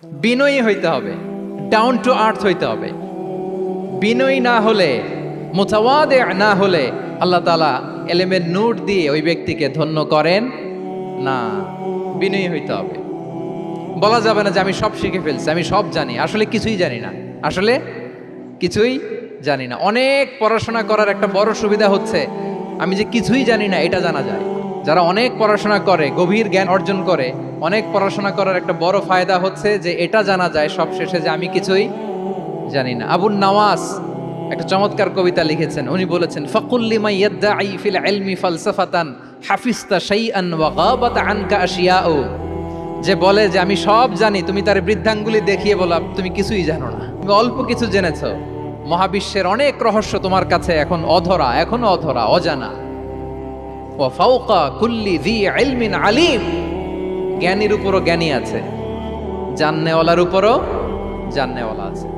বিনয়ী হইতে হবে, ডাউন টু আর্থ হইতে হবে। বিনয়ী না হলে, মুতাওয়াদি না হলে আল্লাহ তাআলা এলেমের নূর দিয়ে ওই ব্যক্তিকে ধন্য করেন না। বিনয়ী হইতে হবে। বলা যাবে না যে আমি সব শিখে ফেলছি, আমি সব জানি, আসলে কিছুই জানি না, আসলে কিছুই জানি না। অনেক পড়াশোনা করার একটা বড় সুবিধা হচ্ছে আমি যে কিছুই জানি না এটা জানা যায়। যারা অনেক পড়াশোনা করে, গভীর জ্ঞান অর্জন করে, অনেক পড়াশোনা করার একটা বড় ফায়দা হচ্ছে যে এটা জানা যায় সব শেষে যে আমি কিছুই জানি না। আবুন নাওয়াস একটা চমৎকার কবিতা লিখেছেন। উনি বলেছেন, ফাকুল্লি মা ইয়াদদাই ফিল ইলমি ফালসাফাতান হাফিজতা শাইআন ওয়া গাবাত আনকা আশিয়াউ। যে বলে যে আমি সব জানি, তুমি তার বৃদ্ধাঙ্গুলি দেখিয়ে বলা তুমি কিছুই জানো না, তুমি অল্প কিছু জেনেছো। মহাবিশ্বের অনেক রহস্য তোমার কাছে এখন অধরা, এখনো অধরা, অজানা। ওয়া ফাওকা কুল্লি যী ইলমিন আলিম। জ্ঞানীর উপরও জ্ঞানী আছে, জাননেওয়ালার উপরও জাননেওয়ালা আছে।